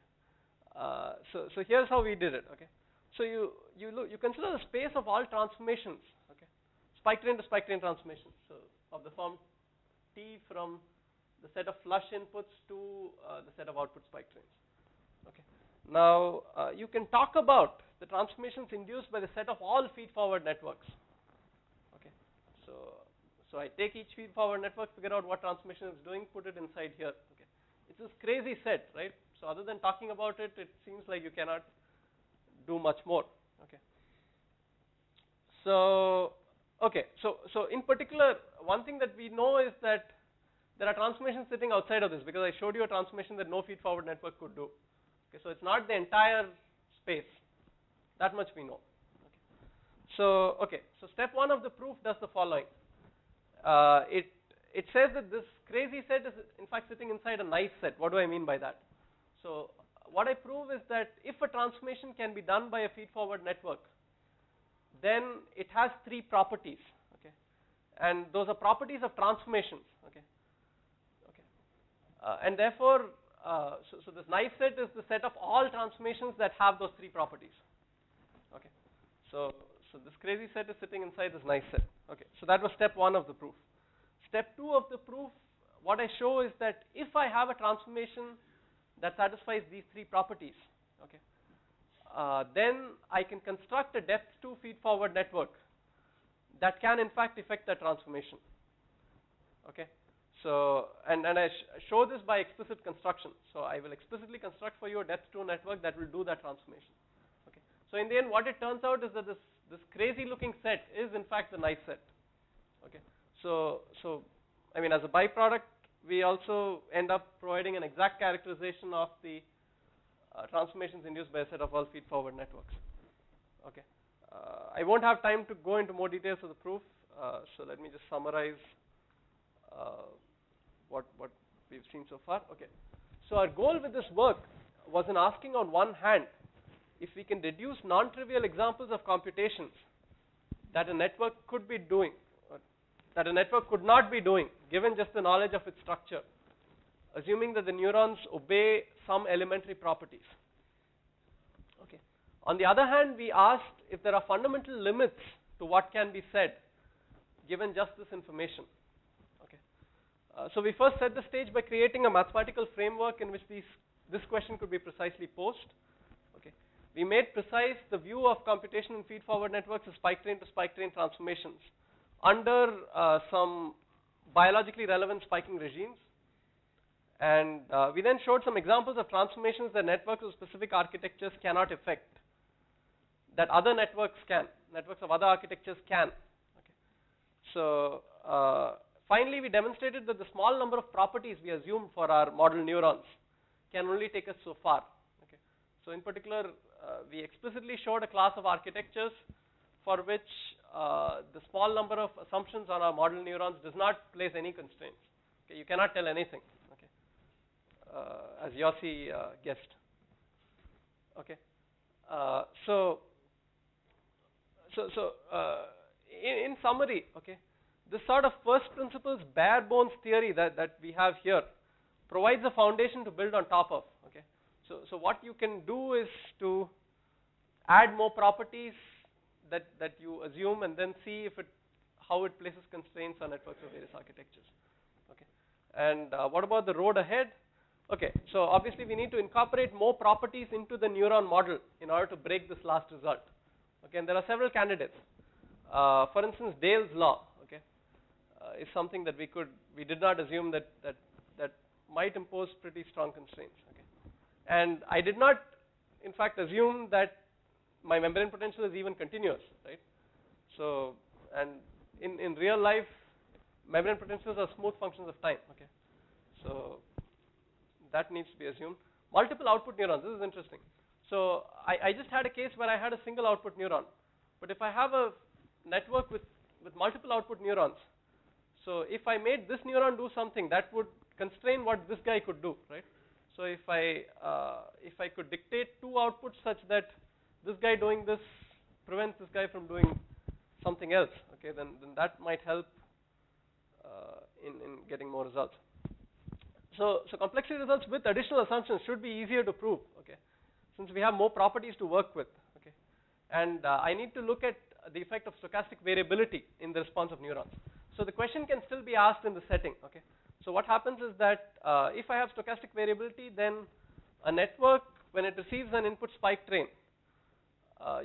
So here's how we did it. Okay. So you consider the space of all transformations. Okay. Spike train to spike train transformations. So of the form T from the set of flush inputs to the set of output spike trains. Okay. Now you can talk about the transformations induced by the set of all feed-forward networks. Okay. So I take each feed-forward network, figure out what transformation it's doing, put it inside here. Okay. It's this crazy set, right? So other than talking about it, it seems like you cannot do much more. Okay. So in particular, one thing that we know is that there are transformations sitting outside of this, because I showed you a transformation that no feed-forward network could do. Okay, so it's not the entire space. That much we know. Okay. So step 1 of the proof does the following. It says that this crazy set is in fact sitting inside a nice set. What do I mean by that? So what I prove is that if a transformation can be done by a feed-forward network, then it has 3 properties. Okay, and those are properties of transformations. Okay. And therefore, so this nice set is the set of all transformations that have those 3 properties. Okay. So this crazy set is sitting inside this nice set. Okay. So that was step 1 of the proof. Step 2 of the proof, what I show is that if I have a transformation that satisfies these 3 properties, okay, then I can construct a depth 2 feed-forward network that can in fact effect that transformation. Okay. So, and I show this by explicit construction. So I will explicitly construct for you a depth 2 network that will do that transformation. Okay. So in the end, what it turns out is that this crazy looking set is in fact the nice set. Okay. So I mean, as a byproduct, we also end up providing an exact characterization of the transformations induced by a set of all feed-forward networks. Okay. I won't have time to go into more details of the proof, so let me just summarize what we've seen so far. Okay. So our goal with this work was in asking, on one hand, if we can deduce non-trivial examples of computations that a network could be doing, or that a network could not be doing, given just the knowledge of its structure, assuming that the neurons obey some elementary properties. Okay. On the other hand, we asked if there are fundamental limits to what can be said, given just this information. So we first set the stage by creating a mathematical framework in which this question could be precisely posed. Okay. We made precise the view of computation in feed-forward networks as spike train to spike train transformations under some biologically relevant spiking regimes. And we then showed some examples of transformations that networks of specific architectures cannot effect, that other networks can, networks of other architectures can. Okay. So finally, we demonstrated that the small number of properties we assumed for our model neurons can only take us so far. Okay. So in particular, we explicitly showed a class of architectures for which the small number of assumptions on our model neurons does not place any constraints. Okay. You cannot tell anything, okay, as Yossi guessed. Okay. In summary, okay, this sort of first principles bare bones theory that we have here provides a foundation to build on top of. Okay, so what you can do is to add more properties that you assume, and then see how it places constraints on networks of various architectures. Okay, and what about the road ahead? Okay, so obviously we need to incorporate more properties into the neuron model in order to break this last result. Okay, and there are several candidates. For instance, Dale's law, okay, is something that we did not assume that might impose pretty strong constraints. Okay, and I did not, in fact, assume that my membrane potential is even continuous, right? So, and in real life, membrane potentials are smooth functions of time. Okay, so that needs to be assumed. Multiple output neurons. This is interesting. So I just had a case where I had a single output neuron, but if I have a network with multiple output neurons, So if I made this neuron do something, that would constrain what this guy could do, right? So if I could dictate two outputs such that this guy doing this prevents this guy from doing something else, okay, then that might help in getting more results. So complexity results with additional assumptions should be easier to prove, okay, since we have more properties to work with, okay, and I need to look at the effect of stochastic variability in the response of neurons. So the question can still be asked in the setting, okay. So what happens is that if I have stochastic variability, then a network, when it receives an input spike train,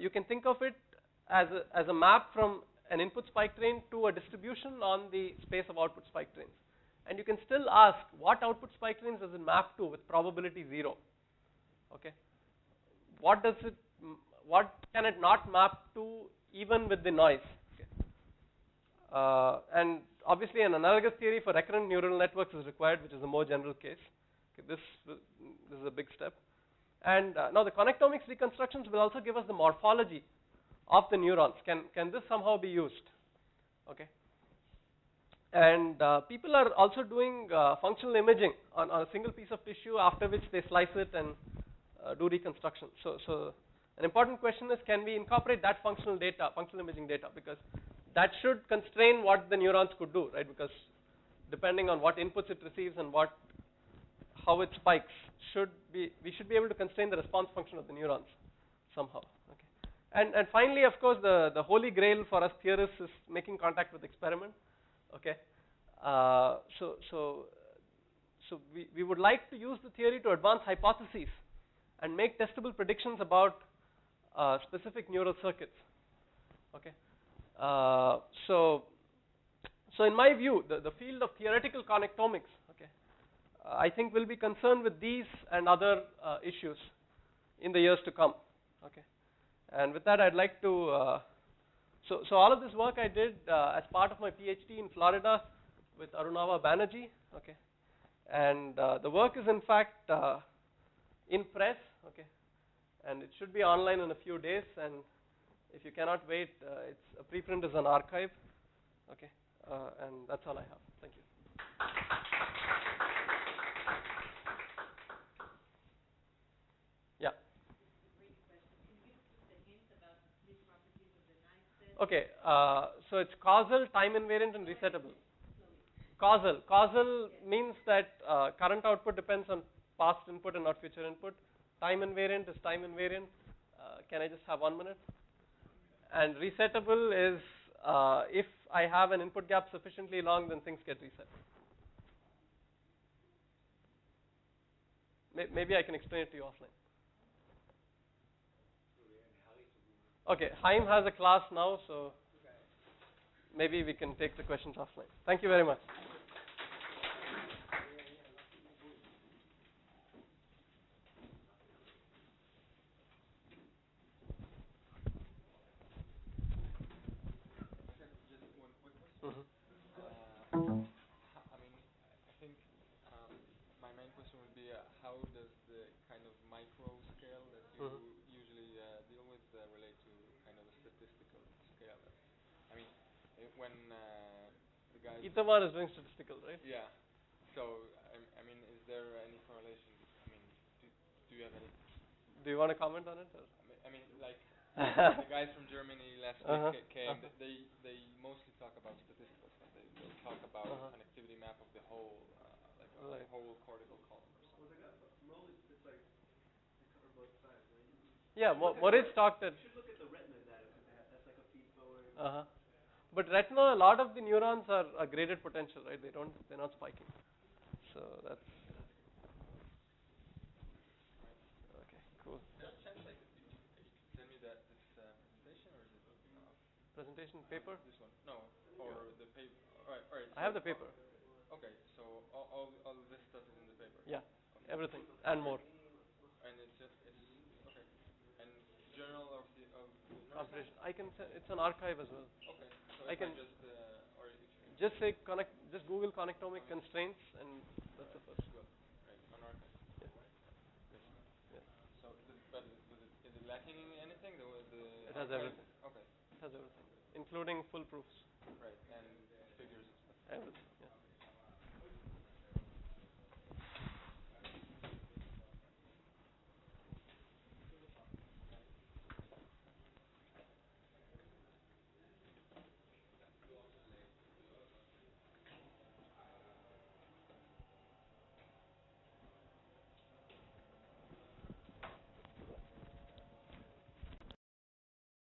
you can think of it as a map from an input spike train to a distribution on the space of output spike trains. And you can still ask, what output spike trains does it map to with probability 0? Okay. What can it not map to even with the noise? Okay. And obviously an analogous theory for recurrent neural networks is required, which is a more general case. Okay, this is a big step. And now the connectomics reconstructions will also give us the morphology of the neurons. Can this somehow be used? Okay. And people are also doing functional imaging on a single piece of tissue, after which they slice it and do reconstruction. So an important question is, can we incorporate that functional imaging data, because that should constrain what the neurons could do, right? Because depending on what inputs it receives and how it spikes, we should be able to constrain the response function of the neurons somehow. Okay. And finally, of course, the holy grail for us theorists is making contact with experiment. Okay. So we would like to use the theory to advance hypotheses and make testable predictions about specific neural circuits. Okay. So in my view, the field of theoretical connectomics, okay, I think will be concerned with these and other issues in the years to come. Okay. And with that, I'd like to. So all of this work I did as part of my PhD in Florida with Arunava Banerjee. Okay. And the work is in fact in press. Okay. And it should be online in a few days. And if you cannot wait, a preprint is an archive. Okay. And that's all I have. Thank you. Yeah. Okay, so it's causal, time invariant, and resettable. Causal means that current output depends on past input and not future input. Time invariant is time invariant. Can I just have 1 minute? And resettable is if I have an input gap sufficiently long, then things get reset. Maybe I can explain it to you offline. Okay, Haim has a class now, so maybe we can take the questions offline. Thank you very much. I mean, I think my main question would be how does the kind of micro scale that you usually deal with relate to kind of a statistical scale? I mean, when the guys... Itamar is doing statistical, right? Yeah. So, I mean, is there any correlation? I mean, do you have any... Do you want to comment on it? Or? I mean, like, the guys from Germany last week came, they mostly talk about statistical stuff. They talk about connectivity map of the whole, like a whole cortical column or something. Well, they got Moritz, it's like they cover both sides, right? Yeah, Moritz talked at... You should look at the retina data, because that's like a feed forward. But retina, a lot of the neurons are graded potential, right? They're not spiking. So that's... Okay, cool. There's a chance I could send me this presentation, or is it presentation paper? This one? No, or the paper. All right. I have the paper. Okay, so all this stuff is in the paper. Yeah, everything and more. And it's okay. And journal of the Computation. I can. It's an archive as well. Okay, so I can just or if you just say just Google connectomic constraints, and that's the first. Well, right, on archive. Yeah. Yes. So, but is it lacking in anything? It has everything. Okay. It has everything, including full proofs. Right, and figures and stuff. Everything.